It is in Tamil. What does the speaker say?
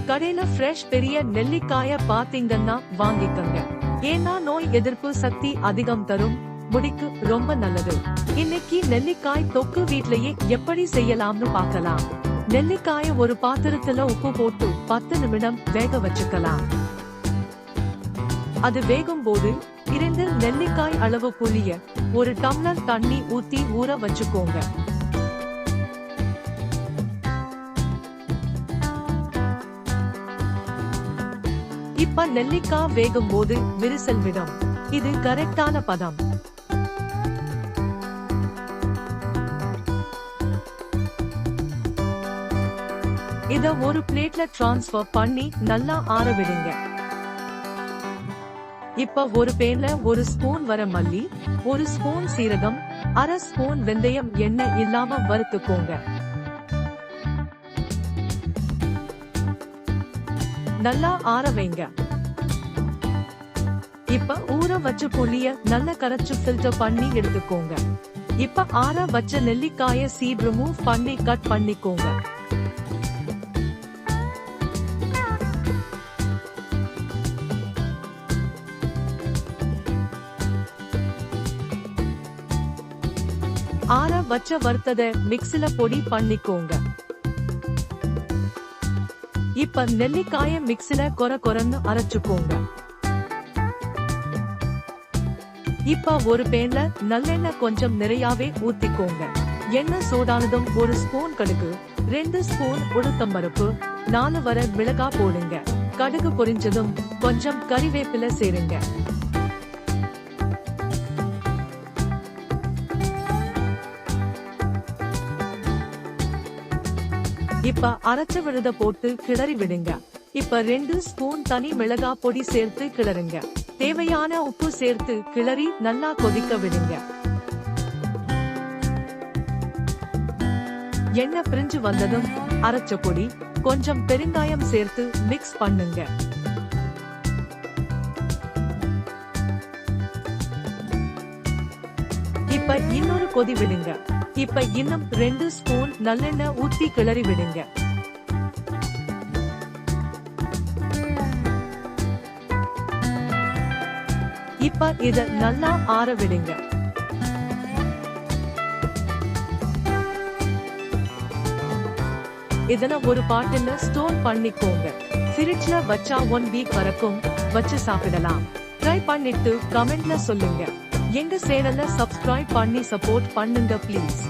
கடையில ஃப்ரெஷ் பெரிய நெல்லிக்காய பாத்தீங்கன்னா வாங்கிக்கங்க. ஏன்னா நோய் எதிர்ப்பு சக்தி அதிகம் தரும், முடிக்கு ரொம்ப நல்லது. இன்னைக்கு நெல்லிக்காய் தொக்கு வீட்லயே எப்படி செய்யலாம்னு பார்க்கலாம். நெல்லிக்காய ஒரு பாத்திரத்துல உப்பு போட்டு 10 நிமிடம் வேக வச்சுக்கலாம். அது வேகும் போது 2 நெல்லிக்காய் அளவு புளிய 1 டம்ளர் தண்ணி ஊத்தி ஊற வச்சுக்கோங்க. இப்ப நெல்லிக்காய் வேகும் போது விரிசல் விடும். இது கரெக்டான பதம். இத ஒரு பிளேட்ல டிரான்ஸ்ஃபர் பண்ணி நல்லா ஆற விடுங்க. இப்ப ஒரு பேன்ல 1 ஸ்பூன் வர மல்லி, 1 ஸ்பூன் சீரகம், 1/2 ஸ்பூன் வெந்தயம் எண்ணெய் இல்லாம வறுத்துக்கோங்க. நல்லா ஆற வைங்க. இப்ப ஊற வச்ச புளிய நல்லா கரைச்சு ஃபில்டர் பண்ணி எடுத்துக்கோங்க. இப்ப ஆற வச்ச நெல்லிக்காய சீட் ரிமூவ் பண்ணி கட் பண்ணிக்கோங்க. ஆற வச்ச வறுத்தத மிக்ஸில பொடி பண்ணிக்கோங்க. இப்ப நெல்லிக்காய மிக்ஸில கொரன்னு அரைச்சுக்கோங்க. இப்ப ஒரு பேன்ல நல்லெண்ணெய் கொஞ்சம் நிறையாவே ஊத்திக்கோங்க. எண்ணெய் சூடானதும் 1 ஸ்பூன் கடுகு, 2 ஸ்பூன் உளுத்தம்பருப்பு, 4 வர மிளகாய் போடுங்க. கடுகு பொரிஞ்சதும் கொஞ்சம் கறிவேப்பிலை சேருங்க. இப்ப அரைச்ச விழுத போட்டு கிளறி விடுங்க. இப்ப 2 ஸ்பூன் தனி மிளகாய் பொடி சேர்த்து கிளறுங்க. தேவையான உப்பு சேர்த்து கிளறி நல்லா கொதிக்க விடுங்க. எண்ணெய் பிரிஞ்சு வந்ததும் அரைச்ச பொடி, கொஞ்சம் பெருங்காயம் சேர்த்து மிக்ஸ் பண்ணுங்க. இப்ப இன்னொரு கொதி விடுங்க. இப்ப இன்னும் 2 ஸ்பூன் நல்லெண்ணெய் ஊத்தி கிளறி விடுங்க. இப்ப இத நல்லா ஆற விடுங்க. இதன ஒரு பாட்டில்ல ஸ்டோர் பண்ணிக்கோங்க. ஃப்ரிட்ஜ்ல வச்சா 1 வீக் வரைக்கும் வச்சு சாப்பிடலாம். ட்ரை பண்ணிட்டு கமெண்ட்ல சொல்லுங்க. எங்க சேனலை சப்ஸ்கிரைப் பண்ணி சப்போர்ட் பண்ணுங்க ப்ளீஸ்.